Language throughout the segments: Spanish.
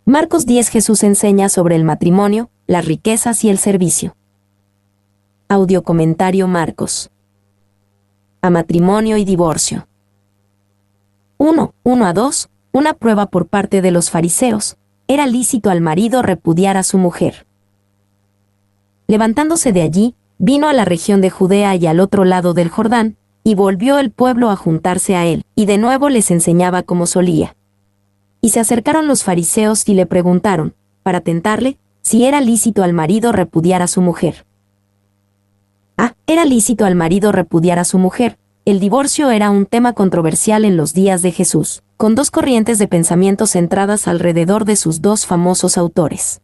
Marcos 10. Jesús enseña sobre el matrimonio, las riquezas y el servicio. Audio comentario Marcos. A matrimonio y divorcio. 1:1-2. Una prueba por parte de los fariseos. Era lícito al marido repudiar a su mujer. Levantándose de allí, vino a la región de Judea y al otro lado del Jordán, y volvió el pueblo a juntarse a él, y de nuevo les enseñaba como solía. Y se acercaron los fariseos y le preguntaron, para tentarle, si era lícito al marido repudiar a su mujer. Era lícito al marido repudiar a su mujer. El divorcio era un tema controversial en los días de Jesús, con dos corrientes de pensamiento centradas alrededor de sus dos famosos autores.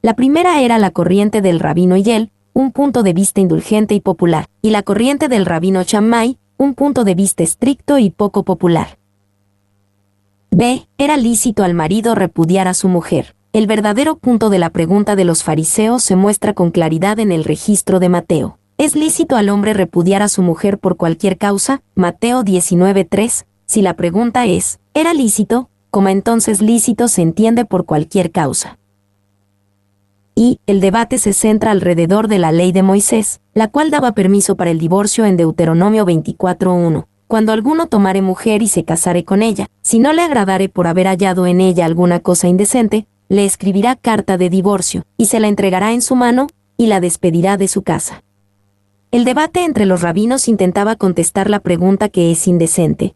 La primera era la corriente del rabino Hillel, un punto de vista indulgente y popular, y la corriente del rabino Shammai, un punto de vista estricto y poco popular. Era lícito al marido repudiar a su mujer. El verdadero punto de la pregunta de los fariseos se muestra con claridad en el registro de Mateo. ¿Es lícito al hombre repudiar a su mujer por cualquier causa? Mateo 19:3. Si la pregunta es, ¿era lícito? Entonces lícito se entiende por cualquier causa. Y el debate se centra alrededor de la ley de Moisés, la cual daba permiso para el divorcio en Deuteronomio 24:1. Cuando alguno tomare mujer y se casare con ella, si no le agradare por haber hallado en ella alguna cosa indecente, le escribirá carta de divorcio, y se la entregará en su mano, y la despedirá de su casa. El debate entre los rabinos intentaba contestar la pregunta que es indecente.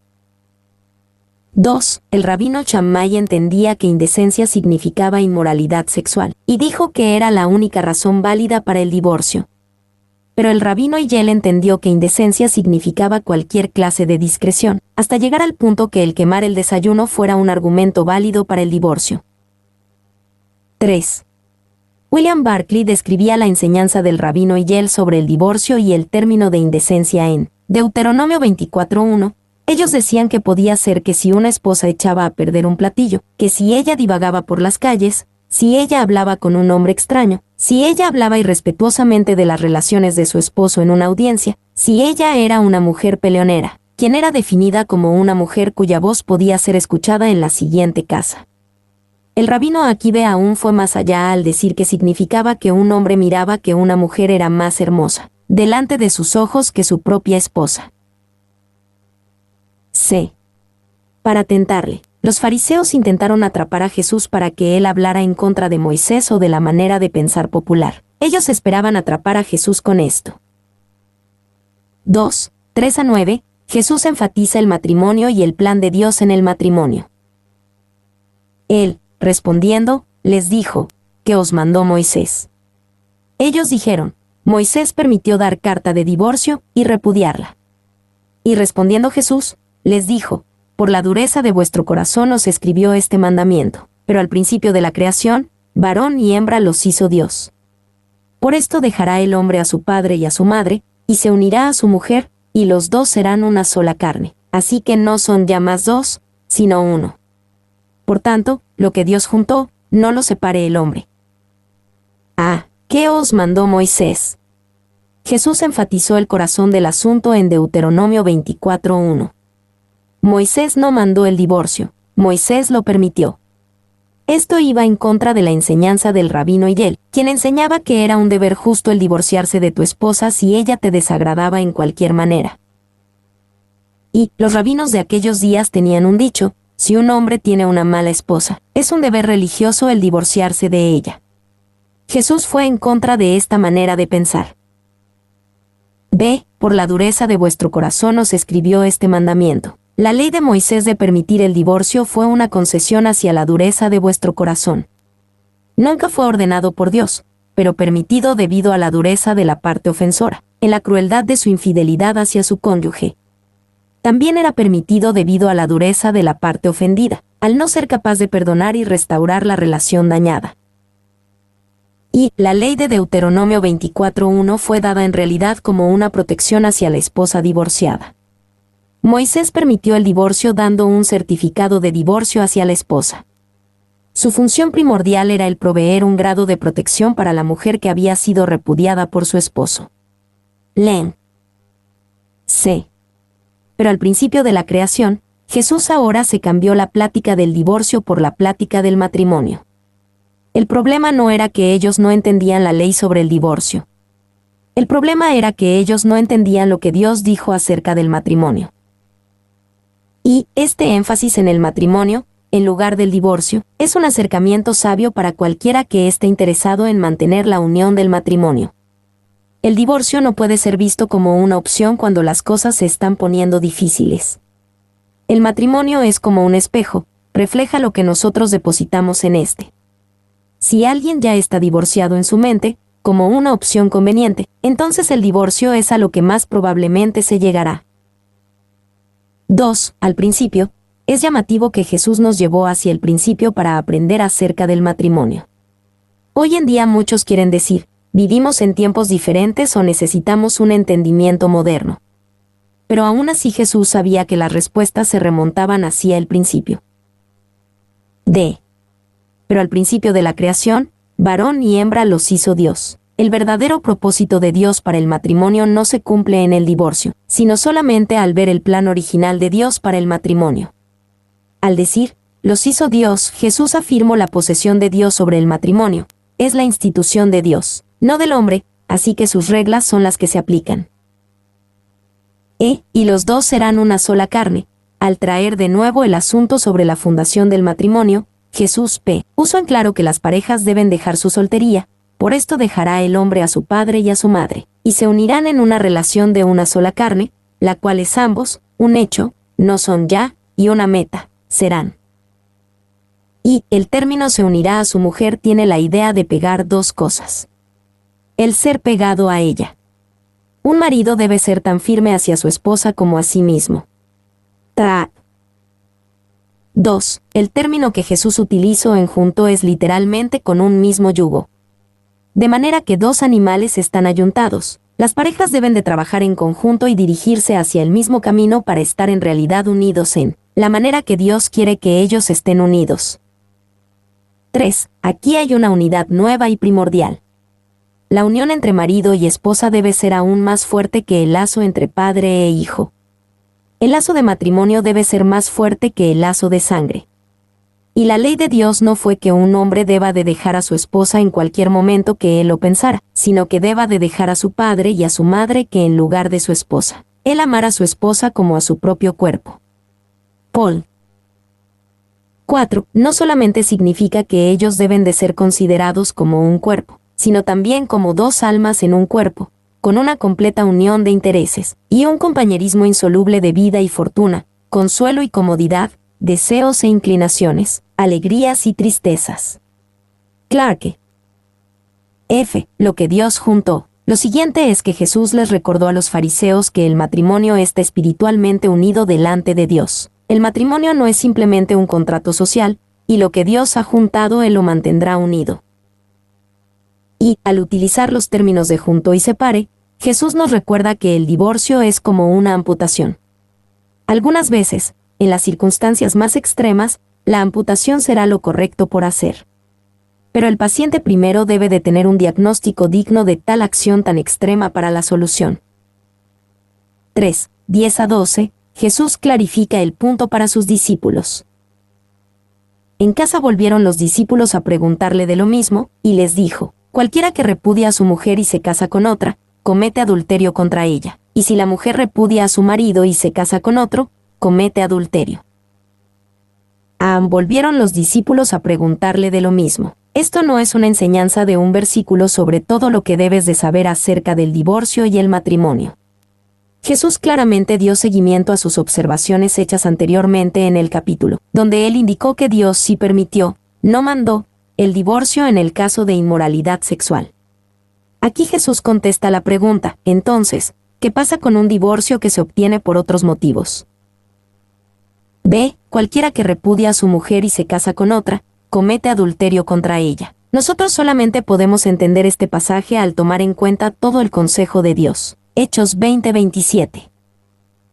2. El rabino Shammai entendía que indecencia significaba inmoralidad sexual, y dijo que era la única razón válida para el divorcio. Pero el rabino Hillel entendió que indecencia significaba cualquier clase de discreción, hasta llegar al punto que el quemar el desayuno fuera un argumento válido para el divorcio. 3. William Barclay describía la enseñanza del rabino Hillel sobre el divorcio y el término de indecencia en Deuteronomio 24:1. Ellos decían que podía ser que si una esposa echaba a perder un platillo, que si ella divagaba por las calles, si ella hablaba con un hombre extraño, si ella hablaba irrespetuosamente de las relaciones de su esposo en una audiencia, si ella era una mujer peleonera, quien era definida como una mujer cuya voz podía ser escuchada en la siguiente casa. El rabino Akiva aún fue más allá al decir que significaba que un hombre miraba que una mujer era más hermosa, delante de sus ojos que su propia esposa. Para tentarle, los fariseos intentaron atrapar a Jesús para que él hablara en contra de Moisés o de la manera de pensar popular. Ellos esperaban atrapar a Jesús con esto. 2:3-9. Jesús enfatiza el matrimonio y el plan de Dios en el matrimonio. Él, respondiendo, les dijo, ¿qué os mandó Moisés? Ellos dijeron, Moisés permitió dar carta de divorcio y repudiarla. Y respondiendo Jesús, les dijo, por la dureza de vuestro corazón os escribió este mandamiento, pero al principio de la creación, varón y hembra los hizo Dios. Por esto dejará el hombre a su padre y a su madre, y se unirá a su mujer, y los dos serán una sola carne. Así que no son ya más dos, sino uno. Por tanto, lo que Dios juntó, no lo separe el hombre. ¿Qué os mandó Moisés? Jesús enfatizó el corazón del asunto en Deuteronomio 24:1. Moisés no mandó el divorcio, Moisés lo permitió. Esto iba en contra de la enseñanza del rabino Hillel, quien enseñaba que era un deber justo el divorciarse de tu esposa si ella te desagradaba en cualquier manera. Y los rabinos de aquellos días tenían un dicho, si un hombre tiene una mala esposa, es un deber religioso el divorciarse de ella. Jesús fue en contra de esta manera de pensar. Por la dureza de vuestro corazón os escribió este mandamiento. La ley de Moisés de permitir el divorcio fue una concesión hacia la dureza de vuestro corazón. Nunca fue ordenado por Dios, pero permitido debido a la dureza de la parte ofensora, en la crueldad de su infidelidad hacia su cónyuge. También era permitido debido a la dureza de la parte ofendida, al no ser capaz de perdonar y restaurar la relación dañada. Y la ley de Deuteronomio 24:1 fue dada en realidad como una protección hacia la esposa divorciada. Moisés permitió el divorcio dando un certificado de divorcio hacia la esposa. Su función primordial era el proveer un grado de protección para la mujer que había sido repudiada por su esposo. Pero al principio de la creación, Jesús ahora se cambió la plática del divorcio por la plática del matrimonio. El problema no era que ellos no entendían la ley sobre el divorcio. El problema era que ellos no entendían lo que Dios dijo acerca del matrimonio. Y este énfasis en el matrimonio, en lugar del divorcio, es un acercamiento sabio para cualquiera que esté interesado en mantener la unión del matrimonio. El divorcio no puede ser visto como una opción cuando las cosas se están poniendo difíciles. El matrimonio es como un espejo, refleja lo que nosotros depositamos en este. Si alguien ya está divorciado en su mente, como una opción conveniente, entonces el divorcio es a lo que más probablemente se llegará. 2. Al principio, es llamativo que Jesús nos llevó hacia el principio para aprender acerca del matrimonio. Hoy en día muchos quieren decir, vivimos en tiempos diferentes o necesitamos un entendimiento moderno. Pero aún así Jesús sabía que las respuestas se remontaban hacia el principio. Pero al principio de la creación, varón y hembra los hizo Dios. El verdadero propósito de Dios para el matrimonio no se cumple en el divorcio, sino solamente al ver el plan original de Dios para el matrimonio. Al decir, los hizo Dios, Jesús afirmó la posesión de Dios sobre el matrimonio. Es la institución de Dios, no del hombre, así que sus reglas son las que se aplican. Y los dos serán una sola carne. Al traer de nuevo el asunto sobre la fundación del matrimonio, Jesús puso en claro que las parejas deben dejar su soltería, por esto dejará el hombre a su padre y a su madre, y se unirán en una relación de una sola carne, la cual es ambos, un hecho, no son ya, y una meta, serán. Y el término se unirá a su mujer tiene la idea de pegar dos cosas. El ser pegado a ella. Un marido debe ser tan firme hacia su esposa como a sí mismo. 2. El término que Jesús utilizó en junto es literalmente con un mismo yugo. De manera que dos animales están ayuntados. Las parejas deben de trabajar en conjunto y dirigirse hacia el mismo camino para estar en realidad unidos en la manera que Dios quiere que ellos estén unidos. 3. Aquí hay una unidad nueva y primordial. La unión entre marido y esposa debe ser aún más fuerte que el lazo entre padre e hijo. El lazo de matrimonio debe ser más fuerte que el lazo de sangre. Y la ley de Dios no fue que un hombre deba de dejar a su esposa en cualquier momento que él lo pensara, sino que deba de dejar a su padre y a su madre que en lugar de su esposa, él amara a su esposa como a su propio cuerpo. Paul. 4. No solamente significa que ellos deben de ser considerados como un cuerpo, sino también como dos almas en un cuerpo, con una completa unión de intereses, y un compañerismo insoluble de vida y fortuna, consuelo y comodidad, deseos e inclinaciones, alegrías y tristezas. Clarke. F. Lo que Dios juntó. Lo siguiente es que Jesús les recordó a los fariseos que el matrimonio está espiritualmente unido delante de Dios. El matrimonio no es simplemente un contrato social, y lo que Dios ha juntado Él lo mantendrá unido. Y, al utilizar los términos de junto y separe, Jesús nos recuerda que el divorcio es como una amputación. Algunas veces, en las circunstancias más extremas, la amputación será lo correcto por hacer. Pero el paciente primero debe de tener un diagnóstico digno de tal acción tan extrema para la solución. 3. 10 a 12, Jesús clarifica el punto para sus discípulos. En casa volvieron los discípulos a preguntarle de lo mismo, y les dijo, cualquiera que repudia a su mujer y se casa con otra, comete adulterio contra ella, y si la mujer repudia a su marido y se casa con otro, comete adulterio. Volvieron los discípulos a preguntarle de lo mismo. Esto no es una enseñanza de un versículo sobre todo lo que debes de saber acerca del divorcio y el matrimonio. Jesús claramente dio seguimiento a sus observaciones hechas anteriormente en el capítulo, donde él indicó que Dios sí permitió, no mandó, el divorcio en el caso de inmoralidad sexual. Aquí Jesús contesta la pregunta, entonces, ¿qué pasa con un divorcio que se obtiene por otros motivos? B. Cualquiera que repudia a su mujer y se casa con otra, comete adulterio contra ella. Nosotros solamente podemos entender este pasaje al tomar en cuenta todo el consejo de Dios. Hechos 20:27.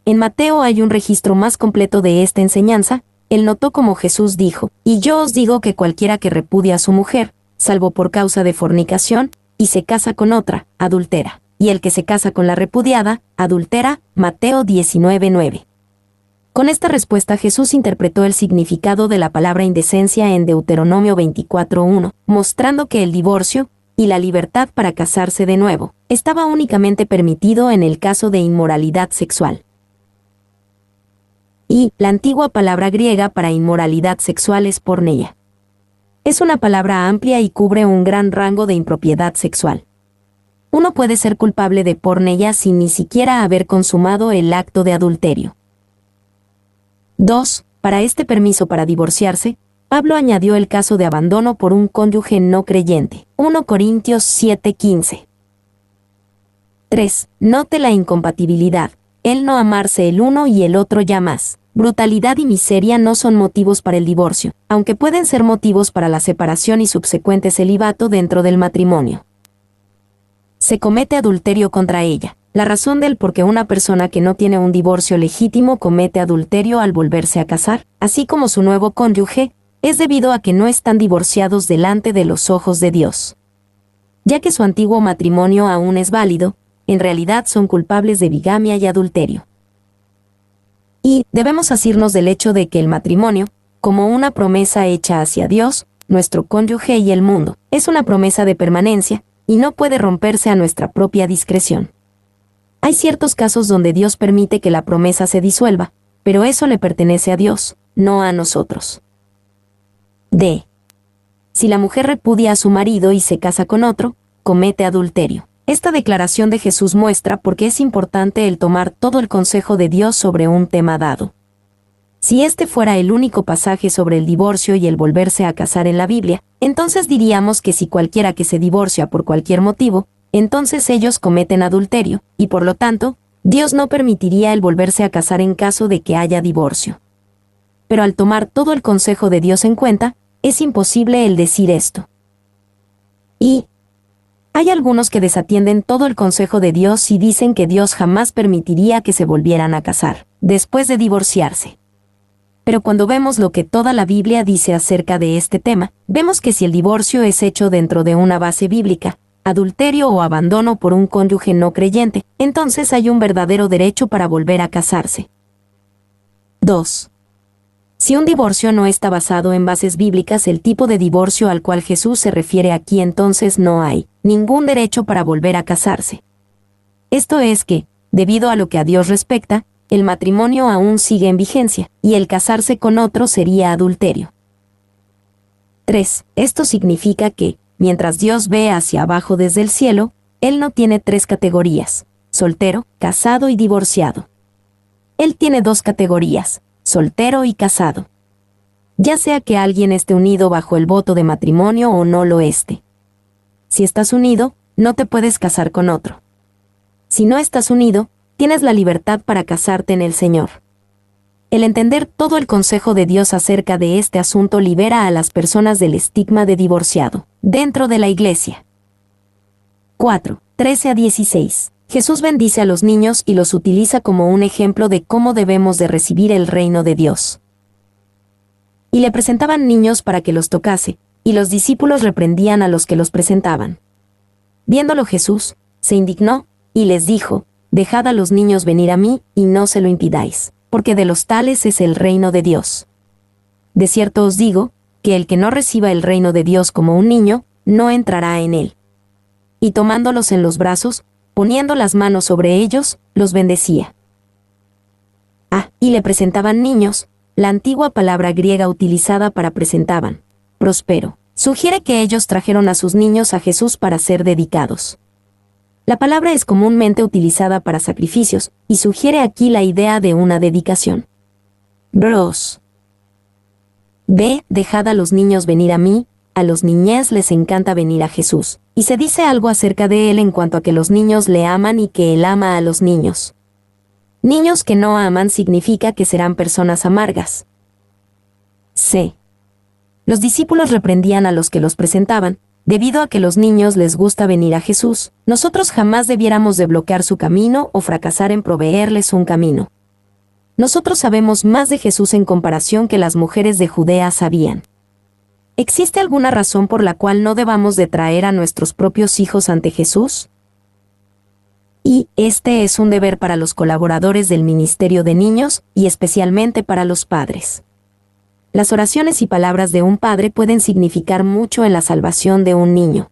En Mateo hay un registro más completo de esta enseñanza. Él notó como Jesús dijo, y yo os digo que cualquiera que repudia a su mujer, salvo por causa de fornicación, y se casa con otra, adultera. Y el que se casa con la repudiada, adultera, Mateo 19:9. Con esta respuesta Jesús interpretó el significado de la palabra indecencia en Deuteronomio 24:1, mostrando que el divorcio, y la libertad para casarse de nuevo, estaba únicamente permitido en el caso de inmoralidad sexual. Y la antigua palabra griega para inmoralidad sexual es porneia. Es una palabra amplia y cubre un gran rango de impropiedad sexual. Uno puede ser culpable de porneia sin ni siquiera haber consumado el acto de adulterio. 2. Para este permiso para divorciarse, Pablo añadió el caso de abandono por un cónyuge no creyente. 1 Corintios 7:15. 3. Note la incompatibilidad. El no amarse el uno y el otro ya más. Brutalidad y miseria no son motivos para el divorcio, aunque pueden ser motivos para la separación y subsecuente celibato dentro del matrimonio. Se comete adulterio contra ella. La razón del por qué una persona que no tiene un divorcio legítimo comete adulterio al volverse a casar, así como su nuevo cónyuge, es debido a que no están divorciados delante de los ojos de Dios. Ya que su antiguo matrimonio aún es válido, en realidad son culpables de bigamia y adulterio. Y debemos asirnos del hecho de que el matrimonio, como una promesa hecha hacia Dios, nuestro cónyuge y el mundo, es una promesa de permanencia, y no puede romperse a nuestra propia discreción. Hay ciertos casos donde Dios permite que la promesa se disuelva, pero eso le pertenece a Dios, no a nosotros. D. Si la mujer repudia a su marido y se casa con otro, comete adulterio. Esta declaración de Jesús muestra por qué es importante el tomar todo el consejo de Dios sobre un tema dado. Si este fuera el único pasaje sobre el divorcio y el volverse a casar en la Biblia, entonces diríamos que si cualquiera que se divorcia por cualquier motivo, entonces ellos cometen adulterio, y por lo tanto, Dios no permitiría el volverse a casar en caso de que haya divorcio. Pero al tomar todo el consejo de Dios en cuenta, es imposible el decir esto. Y hay algunos que desatienden todo el consejo de Dios y dicen que Dios jamás permitiría que se volvieran a casar, después de divorciarse. Pero cuando vemos lo que toda la Biblia dice acerca de este tema, vemos que si el divorcio es hecho dentro de una base bíblica, adulterio o abandono por un cónyuge no creyente, entonces hay un verdadero derecho para volver a casarse. 2. Si un divorcio no está basado en bases bíblicas, el tipo de divorcio al cual Jesús se refiere aquí, entonces no hay ningún derecho para volver a casarse. Esto es que, debido a lo que a Dios respecta, el matrimonio aún sigue en vigencia, y el casarse con otro sería adulterio. 3. Esto significa que, mientras Dios ve hacia abajo desde el cielo, Él no tiene 3 categorías: soltero, casado y divorciado. Él tiene 2 categorías: soltero y casado. Ya sea que alguien esté unido bajo el voto de matrimonio o no lo esté. Si estás unido, no te puedes casar con otro. Si no estás unido, tienes la libertad para casarte en el Señor. El entender todo el consejo de Dios acerca de este asunto libera a las personas del estigma de divorciado, dentro de la iglesia. 4. 13-16. Jesús bendice a los niños y los utiliza como un ejemplo de cómo debemos de recibir el reino de Dios. Y le presentaban niños para que los tocase, y los discípulos reprendían a los que los presentaban. Viéndolo Jesús, se indignó, y les dijo: Dejad a los niños venir a mí, y no se lo impidáis, porque de los tales es el reino de Dios. De cierto os digo, que el que no reciba el reino de Dios como un niño, no entrará en él. Y tomándolos en los brazos, poniendo las manos sobre ellos, los bendecía. Y le presentaban niños, la antigua palabra griega utilizada para presentaban, próspero, sugiere que ellos trajeron a sus niños a Jesús para ser dedicados. La palabra es comúnmente utilizada para sacrificios, y sugiere aquí la idea de una dedicación. Bros. B. Dejad a los niños venir a mí. A los niñez les encanta venir a Jesús, y se dice algo acerca de él en cuanto a que los niños le aman y que él ama a los niños. Niños que no aman significa que serán personas amargas. C. Los discípulos reprendían a los que los presentaban, debido a que los niños les gusta venir a Jesús. Nosotros jamás debiéramos de bloquear su camino o fracasar en proveerles un camino. Nosotros sabemos más de Jesús en comparación que las mujeres de Judea sabían. ¿Existe alguna razón por la cual no debamos de traer a nuestros propios hijos ante Jesús? Y este es un deber para los colaboradores del Ministerio de Niños y especialmente para los padres. Las oraciones y palabras de un padre pueden significar mucho en la salvación de un niño.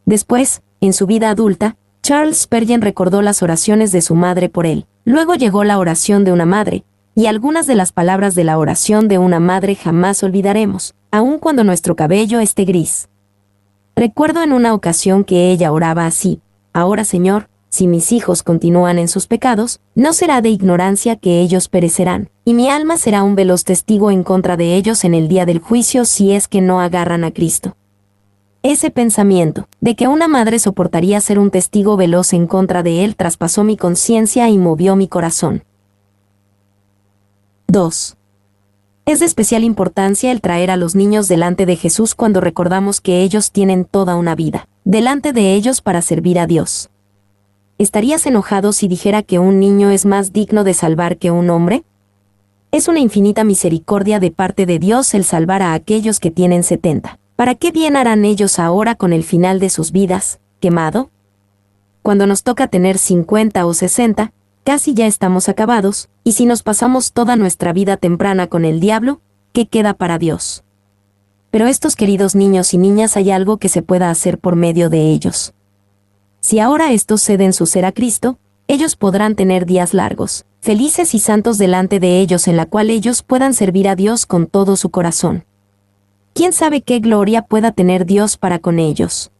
Después, en su vida adulta, Charles Spurgeon recordó las oraciones de su madre por él. Luego llegó la oración de una madre, y algunas de las palabras de la oración de una madre jamás olvidaremos, aun cuando nuestro cabello esté gris. Recuerdo en una ocasión que ella oraba así: ahora, Señor, si mis hijos continúan en sus pecados, no será de ignorancia que ellos perecerán, y mi alma será un veloz testigo en contra de ellos en el día del juicio si es que no agarran a Cristo. Ese pensamiento, de que una madre soportaría ser un testigo veloz en contra de él, traspasó mi conciencia y movió mi corazón. 2. Es de especial importancia el traer a los niños delante de Jesús cuando recordamos que ellos tienen toda una vida delante de ellos para servir a Dios. ¿Estarías enojado si dijera que un niño es más digno de salvar que un hombre? Es una infinita misericordia de parte de Dios el salvar a aquellos que tienen 70. ¿Para qué bien harán ellos ahora con el final de sus vidas, quemado? Cuando nos toca tener 50 o 60, casi ya estamos acabados, y si nos pasamos toda nuestra vida temprana con el diablo, ¿qué queda para Dios? Pero estos queridos niños y niñas, hay algo que se pueda hacer por medio de ellos. Si ahora estos ceden su ser a Cristo, ellos podrán tener días largos, felices y santos delante de ellos, en la cual ellos puedan servir a Dios con todo su corazón. ¿Quién sabe qué gloria pueda tener Dios para con ellos?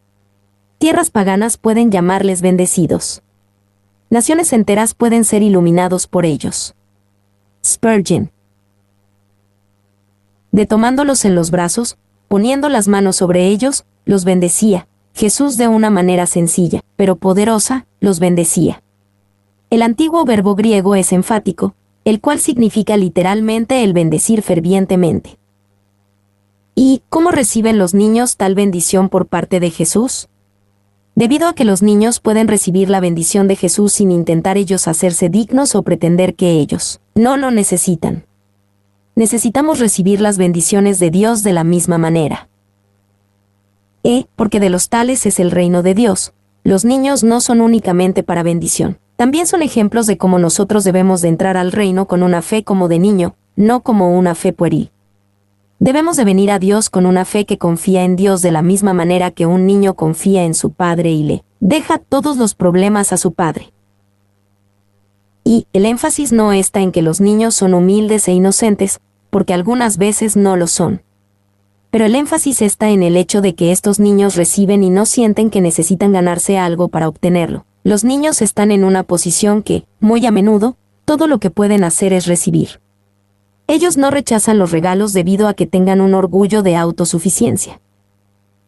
Tierras paganas pueden llamarles bendecidos. Naciones enteras pueden ser iluminados por ellos. Spurgeon. De tomándolos en los brazos, poniendo las manos sobre ellos, los bendecía. Jesús de una manera sencilla, pero poderosa, los bendecía. El antiguo verbo griego es enfático, el cual significa literalmente el bendecir fervientemente. ¿Y cómo reciben los niños tal bendición por parte de Jesús? Debido a que los niños pueden recibir la bendición de Jesús sin intentar ellos hacerse dignos o pretender que ellos no lo necesitan. Necesitamos recibir las bendiciones de Dios de la misma manera. Porque de los tales es el reino de Dios. Los niños no son únicamente para bendición. También son ejemplos de cómo nosotros debemos de entrar al reino con una fe como de niño, no como una fe pueril. Debemos de venir a Dios con una fe que confía en Dios de la misma manera que un niño confía en su padre y le deja todos los problemas a su padre. Y el énfasis no está en que los niños son humildes e inocentes, porque algunas veces no lo son. Pero el énfasis está en el hecho de que estos niños reciben y no sienten que necesitan ganarse algo para obtenerlo. Los niños están en una posición que, muy a menudo, todo lo que pueden hacer es recibir. Ellos no rechazan los regalos debido a que tengan un orgullo de autosuficiencia.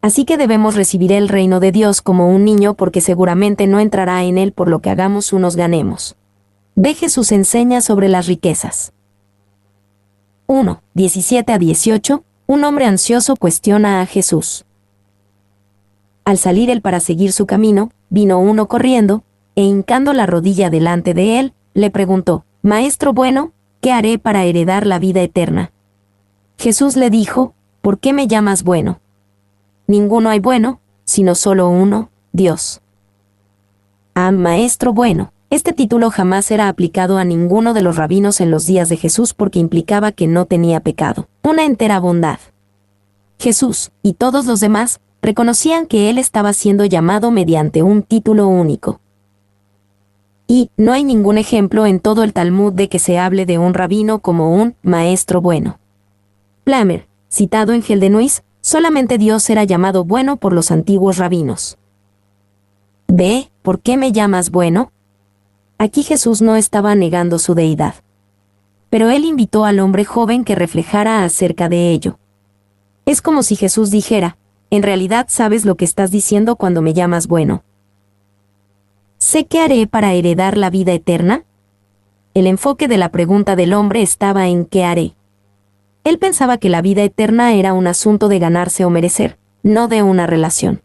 Así que debemos recibir el reino de Dios como un niño, porque seguramente no entrará en él por lo que hagamos o nos ganemos. Ve Jesús enseña sobre las riquezas. 1, 17 a 18. Un hombre ansioso cuestiona a Jesús. Al salir él para seguir su camino, vino uno corriendo, e hincando la rodilla delante de él, le preguntó: Maestro bueno, ¿qué haré para heredar la vida eterna? Jesús le dijo: ¿Por qué me llamas bueno? Ninguno hay bueno, sino solo uno, Dios. Maestro bueno. Este título jamás era aplicado a ninguno de los rabinos en los días de Jesús porque implicaba que no tenía pecado, una entera bondad. Jesús, y todos los demás, reconocían que él estaba siendo llamado mediante un título único. Y no hay ningún ejemplo en todo el Talmud de que se hable de un rabino como un maestro bueno. Plamer, citado en Geldenuis, solamente Dios era llamado bueno por los antiguos rabinos. B. ¿Por qué me llamas bueno? Aquí Jesús no estaba negando su deidad. Pero él invitó al hombre joven que reflejara acerca de ello. Es como si Jesús dijera: en realidad sabes lo que estás diciendo cuando me llamas bueno. ¿Sé qué haré para heredar la vida eterna? El enfoque de la pregunta del hombre estaba en ¿qué haré? Él pensaba que la vida eterna era un asunto de ganarse o merecer, no de una relación.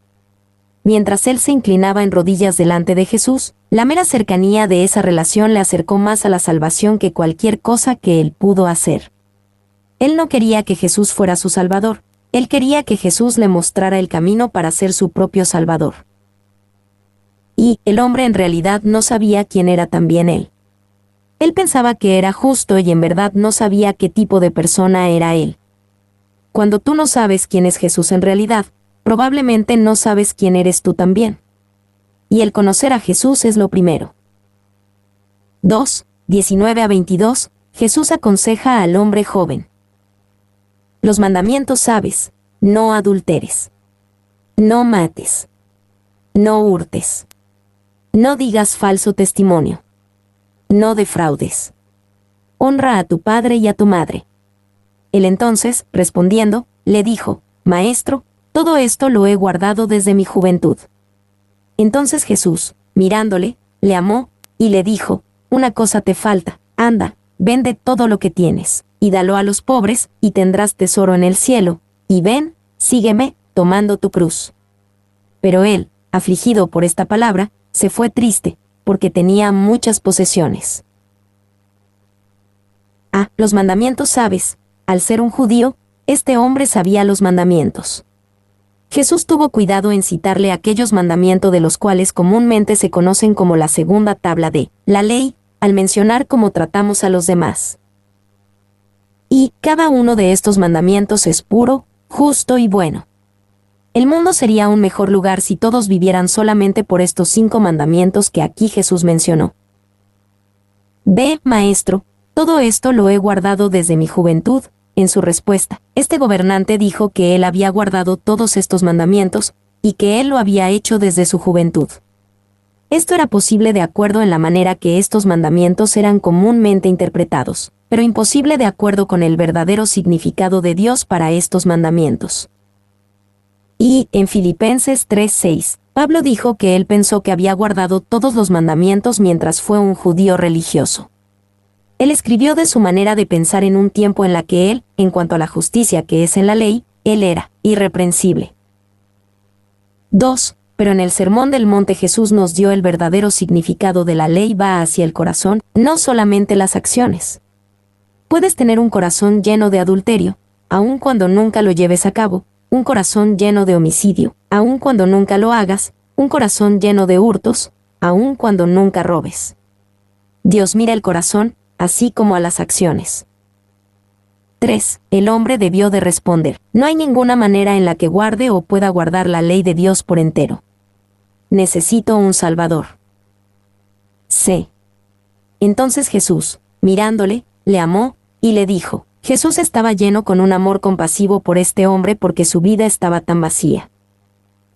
Mientras él se inclinaba en rodillas delante de Jesús, la mera cercanía de esa relación le acercó más a la salvación que cualquier cosa que él pudo hacer. Él no quería que Jesús fuera su Salvador, él quería que Jesús le mostrara el camino para ser su propio Salvador. Y el hombre en realidad no sabía quién era también él. Él pensaba que era justo y en verdad no sabía qué tipo de persona era él. Cuando tú no sabes quién es Jesús en realidad, probablemente no sabes quién eres tú también. Y el conocer a Jesús es lo primero. 2, 19-22, Jesús aconseja al hombre joven. Los mandamientos sabes: no adulteres, no mates, no hurtes, no digas falso testimonio, no defraudes, honra a tu padre y a tu madre. Él entonces, respondiendo, le dijo: Maestro, todo esto lo he guardado desde mi juventud. Entonces Jesús, mirándole, le amó, y le dijo: Una cosa te falta, anda, vende todo lo que tienes, y dalo a los pobres, y tendrás tesoro en el cielo, y ven, sígueme, tomando tu cruz. Pero él, afligido por esta palabra, se fue triste, porque tenía muchas posesiones. Los mandamientos sabes. Al ser un judío, este hombre sabía los mandamientos. Jesús tuvo cuidado en citarle aquellos mandamientos de los cuales comúnmente se conocen como la segunda tabla de la ley, al mencionar cómo tratamos a los demás. Y cada uno de estos mandamientos es puro, justo y bueno. El mundo sería un mejor lugar si todos vivieran solamente por estos 5 mandamientos que aquí Jesús mencionó. Maestro, todo esto lo he guardado desde mi juventud. En su respuesta, este gobernante dijo que él había guardado todos estos mandamientos, y que él lo había hecho desde su juventud. Esto era posible de acuerdo en la manera que estos mandamientos eran comúnmente interpretados, pero imposible de acuerdo con el verdadero significado de Dios para estos mandamientos. Y, en Filipenses 3:6, Pablo dijo que él pensó que había guardado todos los mandamientos mientras fue un judío religioso. Él escribió de su manera de pensar en un tiempo en la que él, en cuanto a la justicia que es en la ley, él era irreprensible. 2. Pero en el Sermón del Monte Jesús nos dio el verdadero significado de la ley va hacia el corazón, no solamente las acciones. Puedes tener un corazón lleno de adulterio, aun cuando nunca lo lleves a cabo, un corazón lleno de homicidio, aun cuando nunca lo hagas, un corazón lleno de hurtos, aun cuando nunca robes. Dios mira el corazón, así como a las acciones. 3. El hombre debió de responder: no hay ninguna manera en la que guarde o pueda guardar la ley de Dios por entero. Necesito un Salvador. C. Entonces Jesús, mirándole, le amó, y le dijo. Jesús estaba lleno con un amor compasivo por este hombre porque su vida estaba tan vacía.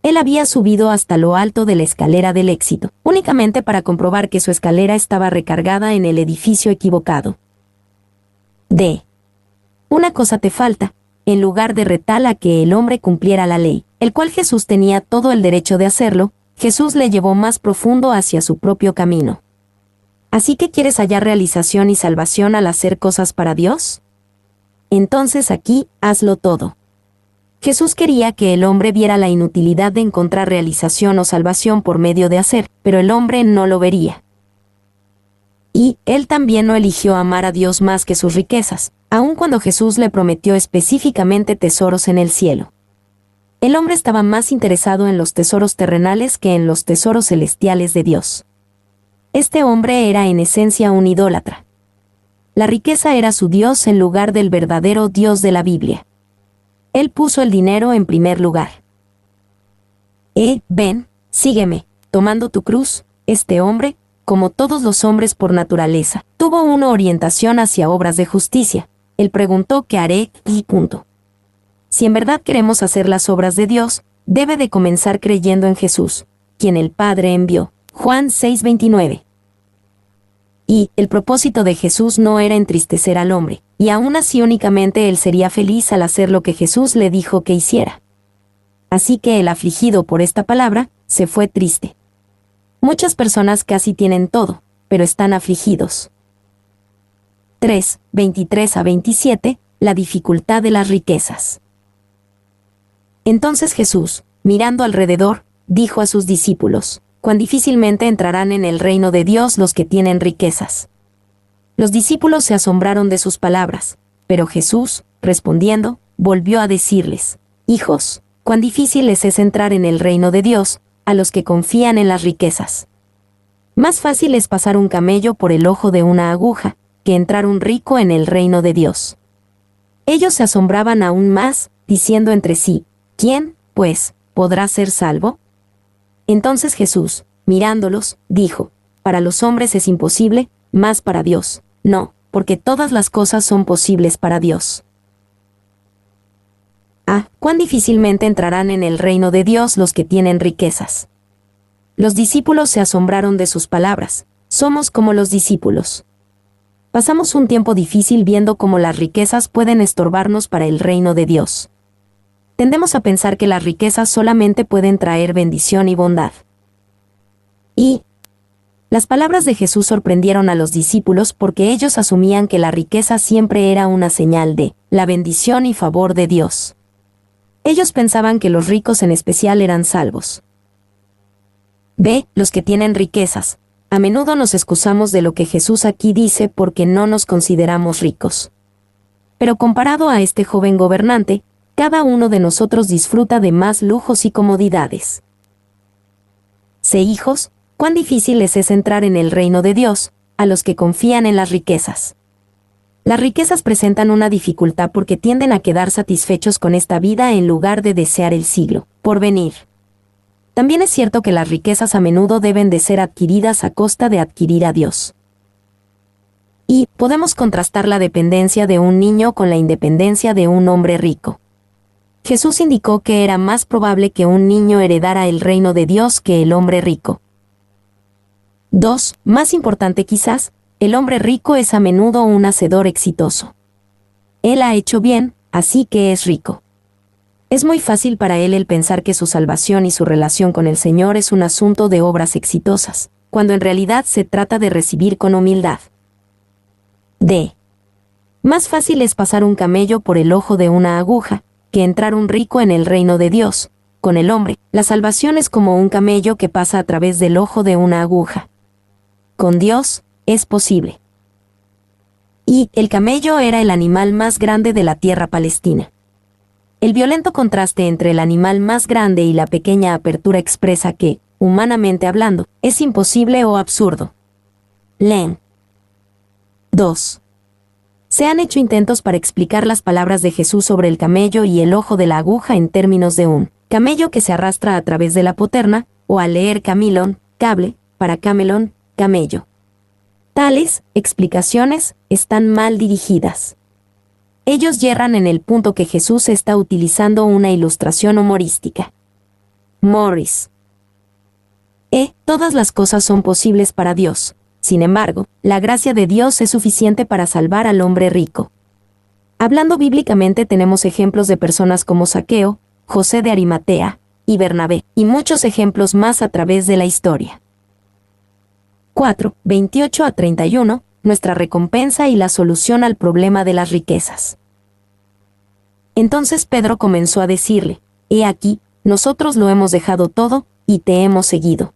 Él había subido hasta lo alto de la escalera del éxito, únicamente para comprobar que su escalera estaba recargada en el edificio equivocado. D. Una cosa te falta, en lugar de retar a que el hombre cumpliera la ley, el cual Jesús tenía todo el derecho de hacerlo, Jesús le llevó más profundo hacia su propio camino. ¿Así que quieres hallar realización y salvación al hacer cosas para Dios? Entonces aquí, hazlo todo. Jesús quería que el hombre viera la inutilidad de encontrar realización o salvación por medio de hacer, pero el hombre no lo vería. Y él también no eligió amar a Dios más que sus riquezas, aun cuando Jesús le prometió específicamente tesoros en el cielo. El hombre estaba más interesado en los tesoros terrenales que en los tesoros celestiales de Dios. Este hombre era en esencia un idólatra. La riqueza era su Dios en lugar del verdadero Dios de la Biblia. Él puso el dinero en primer lugar. Ven, sígueme, tomando tu cruz. Este hombre, como todos los hombres por naturaleza, tuvo una orientación hacia obras de justicia. Él preguntó qué haré y punto. Si en verdad queremos hacer las obras de Dios, debe de comenzar creyendo en Jesús, quien el Padre envió. Juan 6:29. Y el propósito de Jesús no era entristecer al hombre, y aún así únicamente él sería feliz al hacer lo que Jesús le dijo que hiciera. Así que el afligido por esta palabra, se fue triste. Muchas personas casi tienen todo, pero están afligidos. 3, 23-27, la dificultad de las riquezas. Entonces Jesús, mirando alrededor, dijo a sus discípulos: cuán difícilmente entrarán en el reino de Dios los que tienen riquezas. Los discípulos se asombraron de sus palabras, pero Jesús, respondiendo, volvió a decirles: hijos, cuán difícil les es entrar en el reino de Dios, a los que confían en las riquezas. Más fácil es pasar un camello por el ojo de una aguja, que entrar un rico en el reino de Dios. Ellos se asombraban aún más, diciendo entre sí, ¿quién, pues, podrá ser salvo? Entonces Jesús, mirándolos, dijo, para los hombres es imposible, mas para Dios, no, porque todas las cosas son posibles para Dios. Cuán difícilmente entrarán en el reino de Dios los que tienen riquezas. Los discípulos se asombraron de sus palabras. Somos como los discípulos. Pasamos un tiempo difícil viendo cómo las riquezas pueden estorbarnos para el reino de Dios. Tendemos a pensar que las riquezas solamente pueden traer bendición y bondad. Y las palabras de Jesús sorprendieron a los discípulos porque ellos asumían que la riqueza siempre era una señal de la bendición y favor de Dios. Ellos pensaban que los ricos en especial eran salvos. Los que tienen riquezas. A menudo nos excusamos de lo que Jesús aquí dice porque no nos consideramos ricos. Pero comparado a este joven gobernante, cada uno de nosotros disfruta de más lujos y comodidades. Hijos, cuán difícil les es entrar en el reino de Dios, a los que confían en las riquezas. Las riquezas presentan una dificultad porque tienden a quedar satisfechos con esta vida en lugar de desear el siglo por venir. También es cierto que las riquezas a menudo deben de ser adquiridas a costa de adquirir a Dios. Y podemos contrastar la dependencia de un niño con la independencia de un hombre rico. Jesús indicó que era más probable que un niño heredara el reino de Dios que el hombre rico. 2. Más importante quizás, el hombre rico es a menudo un hacedor exitoso. Él ha hecho bien, así que es rico. Es muy fácil para él el pensar que su salvación y su relación con el Señor es un asunto de obras exitosas, cuando en realidad se trata de recibir con humildad. Más fácil es pasar un camello por el ojo de una aguja, que entrar un rico en el reino de Dios. Con el hombre, la salvación es como un camello que pasa a través del ojo de una aguja. Con Dios, es posible. Y el camello era el animal más grande de la tierra palestina. El violento contraste entre el animal más grande y la pequeña apertura expresa que, humanamente hablando, es imposible o absurdo. 2. Se han hecho intentos para explicar las palabras de Jesús sobre el camello y el ojo de la aguja en términos de un camello que se arrastra a través de la poterna, o al leer camilón, cable, para camelón, camello. Tales explicaciones están mal dirigidas. Ellos yerran en el punto que Jesús está utilizando una ilustración humorística. Morris. Todas las cosas son posibles para Dios. Sin embargo, la gracia de Dios es suficiente para salvar al hombre rico. Hablando bíblicamente tenemos ejemplos de personas como Zaqueo, José de Arimatea, y Bernabé, y muchos ejemplos más a través de la historia. 4, 28 a 31, nuestra recompensa y la solución al problema de las riquezas. Entonces Pedro comenzó a decirle, «He aquí, nosotros lo hemos dejado todo, y te hemos seguido».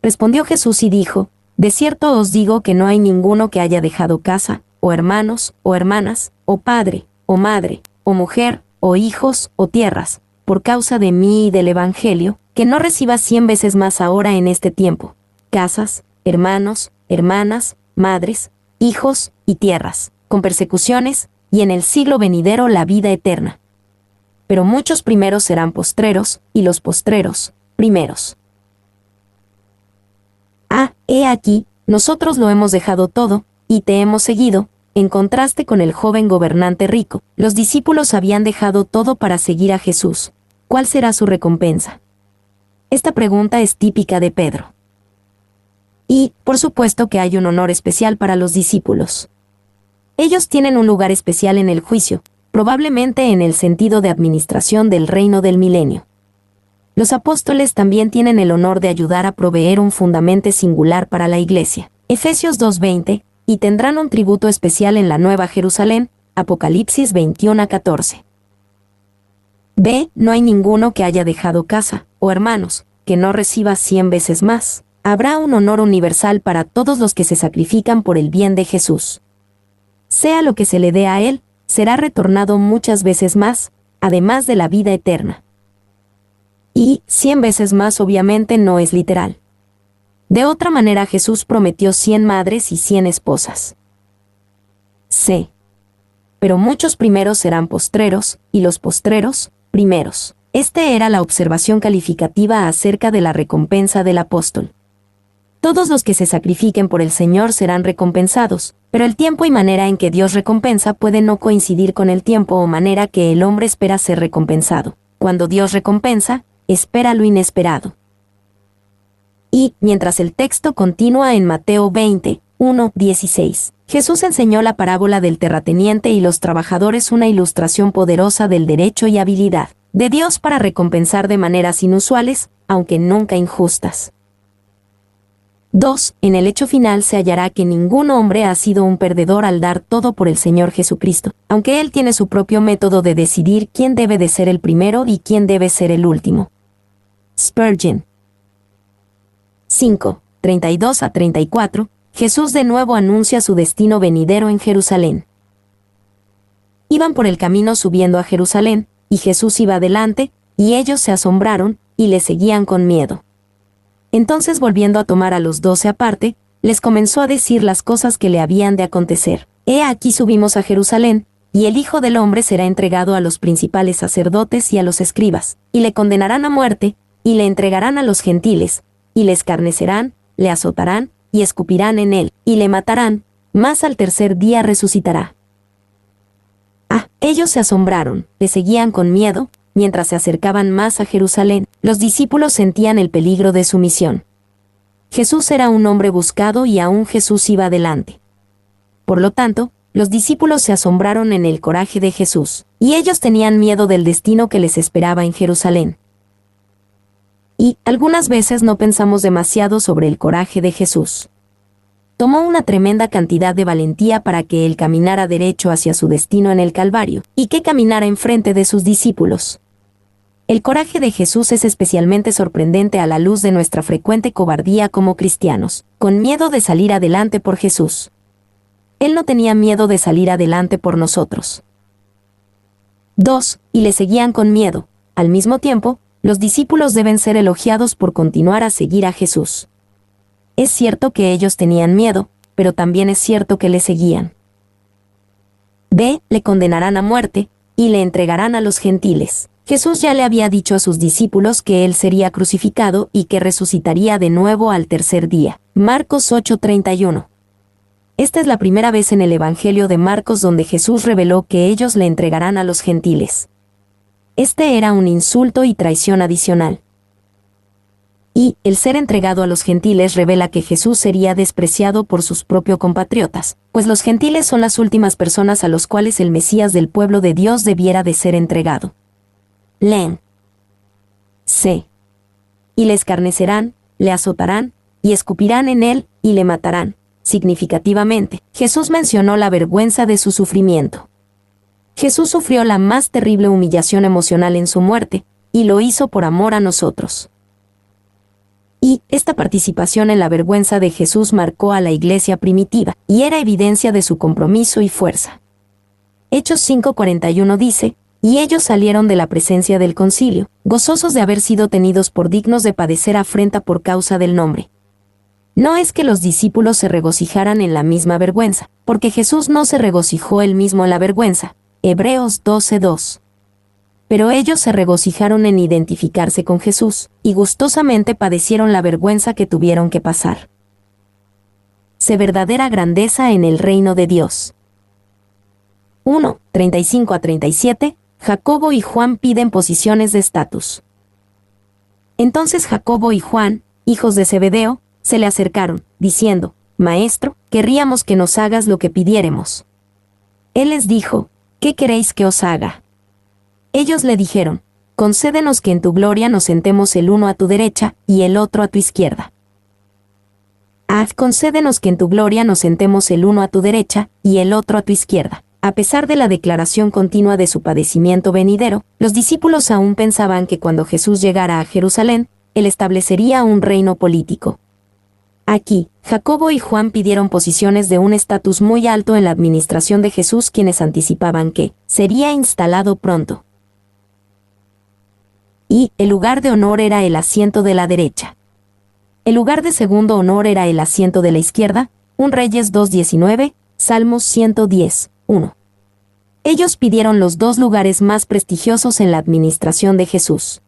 Respondió Jesús y dijo, «De cierto os digo que no hay ninguno que haya dejado casa, o hermanos, o hermanas, o padre, o madre, o mujer, o hijos, o tierras, por causa de mí y del Evangelio, que no reciba 100 veces más ahora en este tiempo, casas, hermanos, hermanas, madres, hijos y tierras, con persecuciones, y en el siglo venidero la vida eterna. Pero muchos primeros serán postreros, y los postreros, primeros. He aquí, nosotros lo hemos dejado todo, y te hemos seguido. En contraste con el joven gobernante rico, los discípulos habían dejado todo para seguir a Jesús. ¿Cuál será su recompensa? Esta pregunta es típica de Pedro. Y, por supuesto que hay un honor especial para los discípulos. Ellos tienen un lugar especial en el juicio, probablemente en el sentido de administración del reino del milenio. Los apóstoles también tienen el honor de ayudar a proveer un fundamento singular para la Iglesia. Efesios 2:20, y tendrán un tributo especial en la Nueva Jerusalén, Apocalipsis 21:14. No hay ninguno que haya dejado casa, o hermanos, que no reciba 100 veces más. Habrá un honor universal para todos los que se sacrifican por el bien de Jesús. Sea lo que se le dé a él, será retornado muchas veces más, además de la vida eterna. Y 100 veces más obviamente no es literal. De otra manera Jesús prometió 100 madres y 100 esposas. C. Pero muchos primeros serán postreros, y los postreros, primeros. Este era la observación calificativa acerca de la recompensa del apóstol. Todos los que se sacrifiquen por el Señor serán recompensados, pero el tiempo y manera en que Dios recompensa puede no coincidir con el tiempo o manera que el hombre espera ser recompensado. Cuando Dios recompensa, espera lo inesperado. Y, mientras el texto continúa en Mateo 20, 1-16, Jesús enseñó la parábola del terrateniente y los trabajadores, una ilustración poderosa del derecho y habilidad de Dios para recompensar de maneras inusuales, aunque nunca injustas. 2. En el hecho final se hallará que ningún hombre ha sido un perdedor al dar todo por el Señor Jesucristo, aunque Él tiene su propio método de decidir quién debe de ser el primero y quién debe ser el último. Spurgeon. 5. 32-34. Jesús de nuevo anuncia su destino venidero en Jerusalén. Iban por el camino subiendo a Jerusalén, y Jesús iba adelante, y ellos se asombraron, y le seguían con miedo. Entonces, volviendo a tomar a los 12 aparte, les comenzó a decir las cosas que le habían de acontecer. He aquí subimos a Jerusalén, y el Hijo del Hombre será entregado a los principales sacerdotes y a los escribas, y le condenarán a muerte, y le entregarán a los gentiles, y le escarnecerán, le azotarán, y escupirán en él, y le matarán, mas al tercer día resucitará. Ellos se asombraron, le seguían con miedo. Mientras se acercaban más a Jerusalén, los discípulos sentían el peligro de su misión. Jesús era un hombre buscado y aún Jesús iba adelante. Por lo tanto, los discípulos se asombraron en el coraje de Jesús, y ellos tenían miedo del destino que les esperaba en Jerusalén. Y, algunas veces no pensamos demasiado sobre el coraje de Jesús. Tomó una tremenda cantidad de valentía para que él caminara derecho hacia su destino en el Calvario, y que caminara enfrente de sus discípulos. El coraje de Jesús es especialmente sorprendente a la luz de nuestra frecuente cobardía como cristianos, con miedo de salir adelante por Jesús. Él no tenía miedo de salir adelante por nosotros. 2. Y le seguían con miedo. Al mismo tiempo, los discípulos deben ser elogiados por continuar a seguir a Jesús. Es cierto que ellos tenían miedo, pero también es cierto que le seguían. B. Le condenarán a muerte, y le entregarán a los gentiles. Jesús ya le había dicho a sus discípulos que él sería crucificado y que resucitaría de nuevo al tercer día. Marcos 8:31. Esta es la primera vez en el Evangelio de Marcos donde Jesús reveló que ellos le entregarán a los gentiles. Este era un insulto y traición adicional. Y el ser entregado a los gentiles revela que Jesús sería despreciado por sus propios compatriotas, pues los gentiles son las últimas personas a los cuales el Mesías del pueblo de Dios debiera de ser entregado. Leen. C. Y le escarnecerán, le azotarán, y escupirán en él, y le matarán. Significativamente, Jesús mencionó la vergüenza de su sufrimiento. Jesús sufrió la más terrible humillación emocional en su muerte, y lo hizo por amor a nosotros. Y esta participación en la vergüenza de Jesús marcó a la iglesia primitiva, y era evidencia de su compromiso y fuerza. Hechos 5:41 dice, y ellos salieron de la presencia del concilio, gozosos de haber sido tenidos por dignos de padecer afrenta por causa del nombre. No es que los discípulos se regocijaran en la misma vergüenza, porque Jesús no se regocijó él mismo en la vergüenza. Hebreos 12:2. Pero ellos se regocijaron en identificarse con Jesús, y gustosamente padecieron la vergüenza que tuvieron que pasar. Se verdadera grandeza en el reino de Dios. 1. 35-37, Jacobo y Juan piden posiciones de estatus. Entonces Jacobo y Juan, hijos de Zebedeo, se le acercaron, diciendo, Maestro, querríamos que nos hagas lo que pidiéremos. Él les dijo, ¿qué queréis que os haga? Ellos le dijeron, concédenos que en tu gloria nos sentemos el uno a tu derecha y el otro a tu izquierda. Concédenos que en tu gloria nos sentemos el uno a tu derecha y el otro a tu izquierda. A pesar de la declaración continua de su padecimiento venidero, los discípulos aún pensaban que cuando Jesús llegara a Jerusalén, él establecería un reino político. Aquí, Jacobo y Juan pidieron posiciones de un estatus muy alto en la administración de Jesús, quienes anticipaban que sería instalado pronto. Y el lugar de honor era el asiento de la derecha. El lugar de segundo honor era el asiento de la izquierda, 1 Reyes 2:19, Salmos 110, 1. Ellos pidieron los dos lugares más prestigiosos en la administración de Jesús.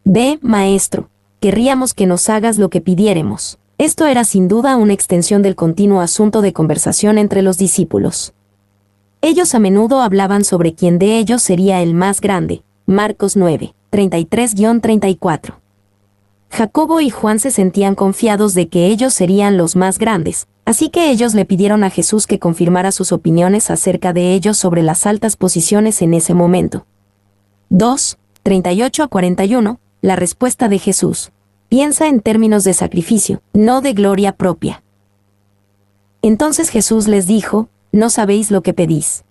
B. Maestro, querríamos que nos hagas lo que pidiéremos. Esto era sin duda una extensión del continuo asunto de conversación entre los discípulos. Ellos a menudo hablaban sobre quién de ellos sería el más grande. Marcos 9, 33-34. Jacobo y Juan se sentían confiados de que ellos serían los más grandes, así que ellos le pidieron a Jesús que confirmara sus opiniones acerca de ellos sobre las altas posiciones en ese momento. 2, 38-41, la respuesta de Jesús. Piensa en términos de sacrificio, no de gloria propia. Entonces Jesús les dijo, no sabéis lo que pedís.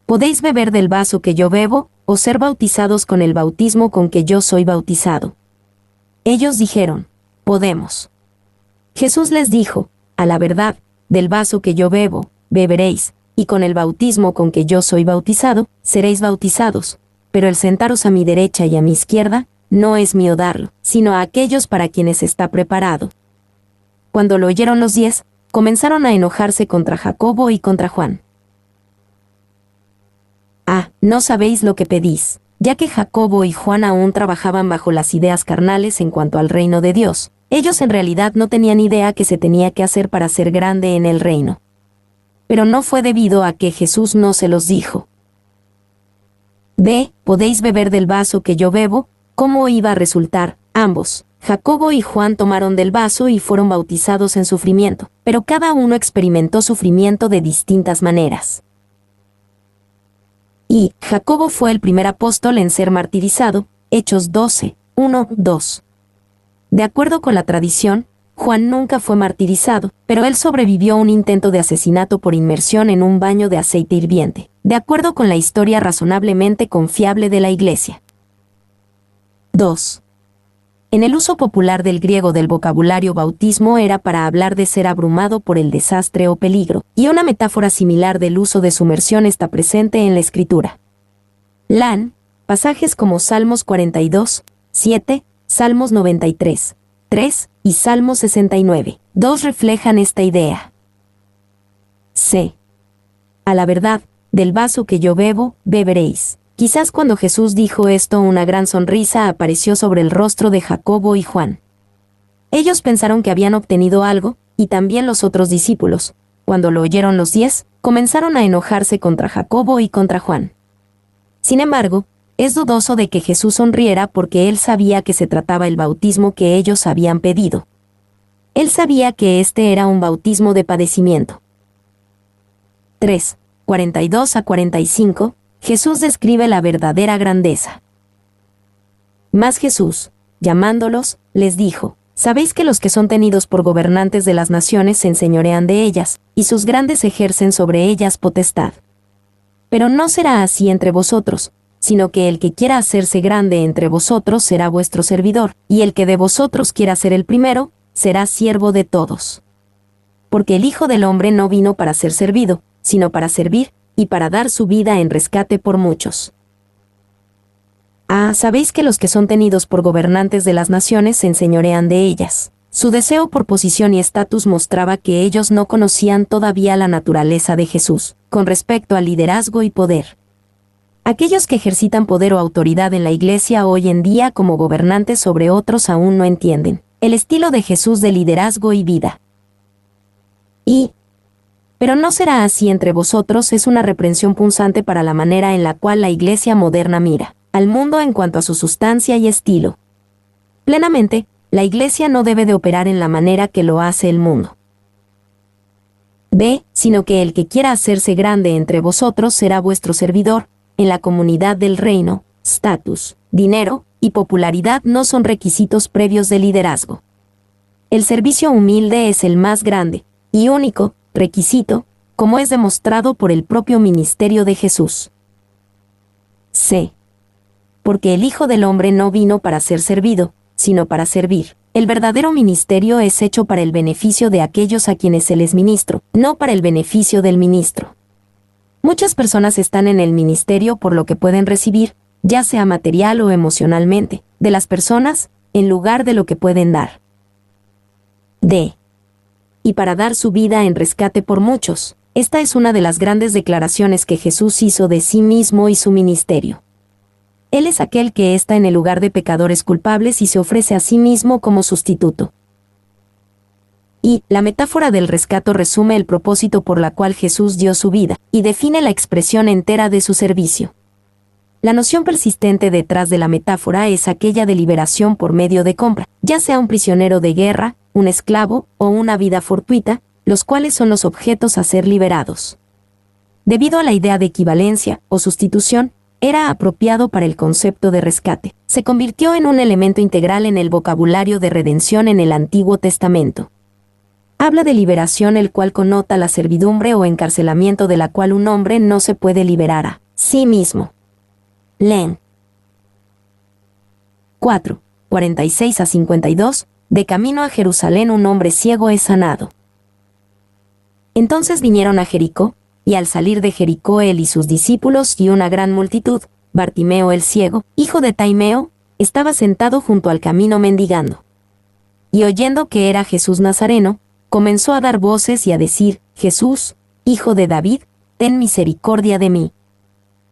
¿Podéis beber del vaso que yo bebo, o ser bautizados con el bautismo con que yo soy bautizado? Ellos dijeron, podemos. Jesús les dijo, a la verdad, del vaso que yo bebo, beberéis, y con el bautismo con que yo soy bautizado, seréis bautizados, pero el sentaros a mi derecha y a mi izquierda, no es mío darlo, sino a aquellos para quienes está preparado. Cuando lo oyeron los 10, comenzaron a enojarse contra Jacobo y contra Juan. No sabéis lo que pedís. Ya que Jacobo y Juan aún trabajaban bajo las ideas carnales en cuanto al reino de Dios, ellos en realidad no tenían idea qué se tenía que hacer para ser grande en el reino. Pero no fue debido a que Jesús no se los dijo. B. ¿Podéis beber del vaso que yo bebo? ¿Cómo iba a resultar? Ambos, Jacobo y Juan, tomaron del vaso y fueron bautizados en sufrimiento, pero cada uno experimentó sufrimiento de distintas maneras. Y Jacobo fue el primer apóstol en ser martirizado, Hechos 12, 1, 2. De acuerdo con la tradición, Juan nunca fue martirizado, pero él sobrevivió a un intento de asesinato por inmersión en un baño de aceite hirviente, de acuerdo con la historia razonablemente confiable de la Iglesia. 2. En el uso popular del griego del vocabulario bautismo era para hablar de ser abrumado por el desastre o peligro, y una metáfora similar del uso de sumersión está presente en la Escritura. Pasajes como Salmos 42, 7, Salmos 93, 3 y Salmos 69, 2 reflejan esta idea. C. A la verdad, del vaso que yo bebo, beberéis. Quizás cuando Jesús dijo esto una gran sonrisa apareció sobre el rostro de Jacobo y Juan. Ellos pensaron que habían obtenido algo, y también los otros discípulos. Cuando lo oyeron los 10, comenzaron a enojarse contra Jacobo y contra Juan. Sin embargo, es dudoso de que Jesús sonriera porque él sabía que se trataba el bautismo que ellos habían pedido. Él sabía que este era un bautismo de padecimiento. 3, 42-45, Jesús describe la verdadera grandeza. Mas Jesús, llamándolos, les dijo, sabéis que los que son tenidos por gobernantes de las naciones se enseñorean de ellas, y sus grandes ejercen sobre ellas potestad. Pero no será así entre vosotros, sino que el que quiera hacerse grande entre vosotros será vuestro servidor, y el que de vosotros quiera ser el primero, será siervo de todos. Porque el Hijo del Hombre no vino para ser servido, sino para servir, y para dar su vida en rescate por muchos. Sabéis que los que son tenidos por gobernantes de las naciones se enseñorean de ellas. Su deseo por posición y estatus mostraba que ellos no conocían todavía la naturaleza de Jesús, con respecto al liderazgo y poder. Aquellos que ejercitan poder o autoridad en la Iglesia hoy en día como gobernantes sobre otros aún no entienden el estilo de Jesús de liderazgo y vida. Pero no será así entre vosotros es una reprensión punzante para la manera en la cual la Iglesia moderna mira al mundo en cuanto a su sustancia y estilo. Plenamente, la Iglesia no debe de operar en la manera que lo hace el mundo. B. Sino que el que quiera hacerse grande entre vosotros será vuestro servidor, en la comunidad del reino, estatus, dinero y popularidad no son requisitos previos de liderazgo. El servicio humilde es el más grande y único requisito, como es demostrado por el propio ministerio de Jesús. C. Porque el Hijo del Hombre no vino para ser servido, sino para servir. El verdadero ministerio es hecho para el beneficio de aquellos a quienes se les ministra, no para el beneficio del ministro. Muchas personas están en el ministerio por lo que pueden recibir, ya sea material o emocionalmente, de las personas, en lugar de lo que pueden dar. D. Y para dar su vida en rescate por muchos. Esta es una de las grandes declaraciones que Jesús hizo de sí mismo y su ministerio. Él es aquel que está en el lugar de pecadores culpables y se ofrece a sí mismo como sustituto. Y la metáfora del rescate resume el propósito por la cual Jesús dio su vida, y define la expresión entera de su servicio. La noción persistente detrás de la metáfora es aquella de liberación por medio de compra, ya sea un prisionero de guerra, un esclavo o una vida fortuita, los cuales son los objetos a ser liberados. Debido a la idea de equivalencia o sustitución, era apropiado para el concepto de rescate. Se convirtió en un elemento integral en el vocabulario de redención en el Antiguo Testamento. Habla de liberación, el cual connota la servidumbre o encarcelamiento de la cual un hombre no se puede liberar a sí mismo. Len. 4. 46 a 52. De camino a Jerusalén un hombre ciego es sanado. Entonces vinieron a Jericó, y al salir de Jericó él y sus discípulos y una gran multitud, Bartimeo el ciego, hijo de Taimeo, estaba sentado junto al camino mendigando. Y oyendo que era Jesús Nazareno, comenzó a dar voces y a decir: Jesús, hijo de David, ten misericordia de mí.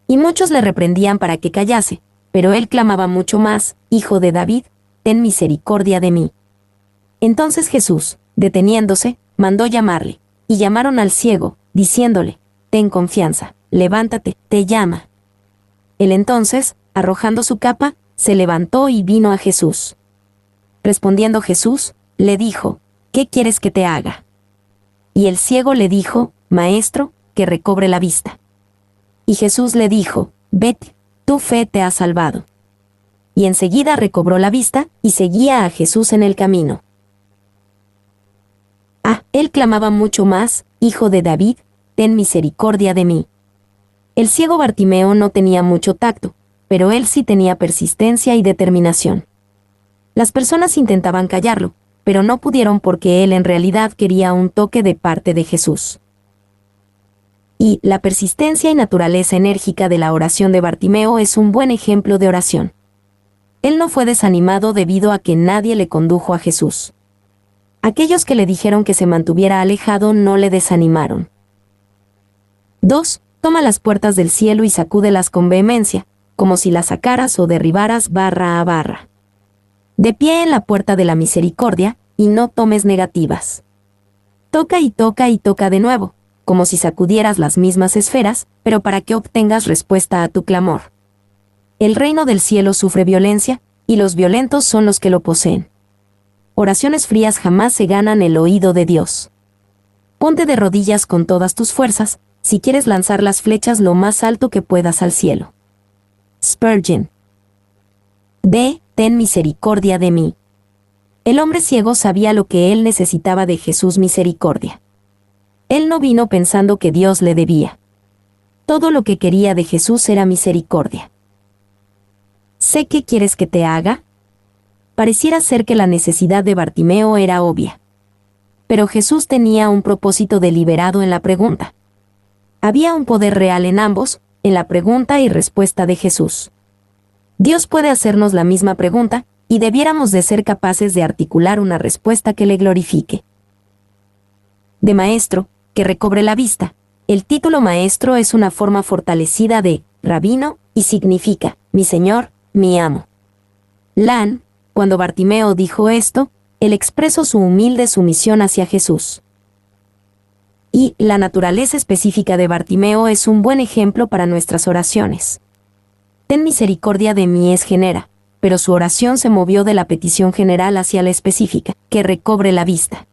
Y muchos le reprendían para que callase, pero él clamaba mucho más: Hijo de David, ten misericordia de mí. Entonces Jesús, deteniéndose, mandó llamarle, y llamaron al ciego, diciéndole: Ten confianza, levántate, te llama. Él entonces, arrojando su capa, se levantó y vino a Jesús. Respondiendo Jesús, le dijo: ¿Qué quieres que te haga? Y el ciego le dijo: Maestro, que recobre la vista. Y Jesús le dijo: Vete, tu fe te ha salvado. Y enseguida recobró la vista, y seguía a Jesús en el camino. Él clamaba mucho más: Hijo de David, ten misericordia de mí. El ciego Bartimeo no tenía mucho tacto, pero él sí tenía persistencia y determinación. Las personas intentaban callarlo, pero no pudieron porque él en realidad quería un toque de parte de Jesús. Y la persistencia y naturaleza enérgica de la oración de Bartimeo es un buen ejemplo de oración. Él no fue desanimado debido a que nadie le condujo a Jesús. Aquellos que le dijeron que se mantuviera alejado no le desanimaron. 2. Toma las puertas del cielo y sacúdelas con vehemencia, como si las sacaras o derribaras barra a barra. De pie en la puerta de la misericordia, y no tomes negativas. Toca y toca y toca de nuevo, como si sacudieras las mismas esferas, pero para que obtengas respuesta a tu clamor. El reino del cielo sufre violencia, y los violentos son los que lo poseen. Oraciones frías jamás se ganan el oído de Dios. Ponte de rodillas con todas tus fuerzas, si quieres lanzar las flechas lo más alto que puedas al cielo. Spurgeon. D. Ten misericordia de mí. El hombre ciego sabía lo que él necesitaba de Jesús: misericordia. Él no vino pensando que Dios le debía. Todo lo que quería de Jesús era misericordia. ¿Sé qué quieres que te haga? Pareciera ser que la necesidad de Bartimeo era obvia. Pero Jesús tenía un propósito deliberado en la pregunta. Había un poder real en ambos, en la pregunta y respuesta de Jesús. Dios puede hacernos la misma pregunta, y debiéramos de ser capaces de articular una respuesta que le glorifique. De maestro, que recobre la vista. El título maestro es una forma fortalecida de rabino, y significa mi señor, mi amo. Lan. Cuando Bartimeo dijo esto, él expresó su humilde sumisión hacia Jesús. Y la naturaleza específica de Bartimeo es un buen ejemplo para nuestras oraciones. Ten misericordia de mí es genera, pero su oración se movió de la petición general hacia la específica, que recobre la vista.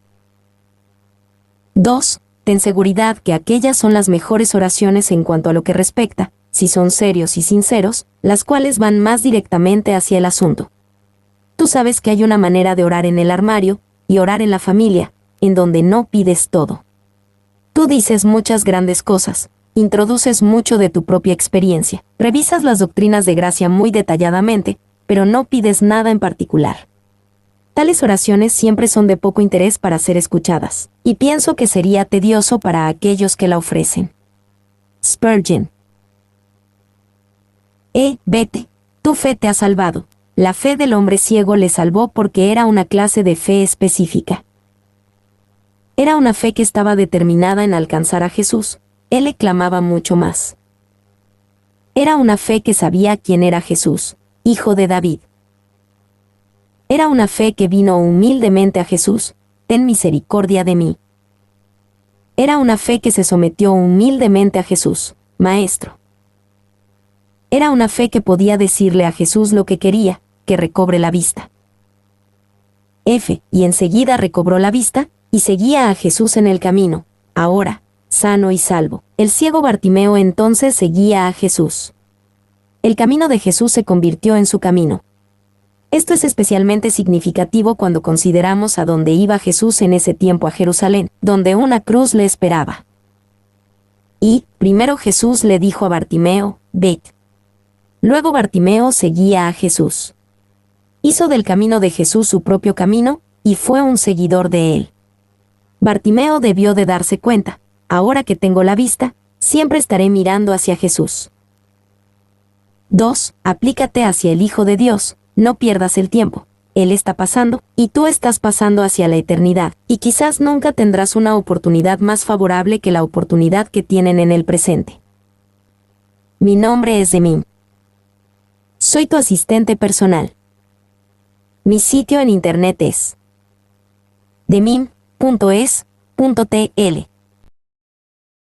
2. Ten seguridad que aquellas son las mejores oraciones en cuanto a lo que respecta, si son serios y sinceros, las cuales van más directamente hacia el asunto. Tú sabes que hay una manera de orar en el armario, y orar en la familia, en donde no pides todo. Tú dices muchas grandes cosas, introduces mucho de tu propia experiencia, revisas las doctrinas de gracia muy detalladamente, pero no pides nada en particular. Tales oraciones siempre son de poco interés para ser escuchadas, y pienso que sería tedioso para aquellos que la ofrecen. Spurgeon. Vete, tu fe te ha salvado. La fe del hombre ciego le salvó porque era una clase de fe específica. Era una fe que estaba determinada en alcanzar a Jesús. Él le clamaba mucho más. Era una fe que sabía quién era Jesús, hijo de David. Era una fe que vino humildemente a Jesús: ten misericordia de mí. Era una fe que se sometió humildemente a Jesús: Maestro. Era una fe que podía decirle a Jesús lo que quería: que recobre la vista. Y enseguida recobró la vista, y seguía a Jesús en el camino, ahora, sano y salvo. El ciego Bartimeo entonces seguía a Jesús. El camino de Jesús se convirtió en su camino. Esto es especialmente significativo cuando consideramos a dónde iba Jesús en ese tiempo: a Jerusalén, donde una cruz le esperaba. Y, primero Jesús le dijo a Bartimeo: vete. Luego Bartimeo seguía a Jesús. Hizo del camino de Jesús su propio camino, y fue un seguidor de él. Bartimeo debió de darse cuenta: ahora que tengo la vista, siempre estaré mirando hacia Jesús. 2. Aplícate hacia el Hijo de Dios, no pierdas el tiempo. Él está pasando, y tú estás pasando hacia la eternidad, y quizás nunca tendrás una oportunidad más favorable que la oportunidad que tienen en el presente. Mi nombre es Demim. Soy tu asistente personal. Mi sitio en internet es demim.es.tl.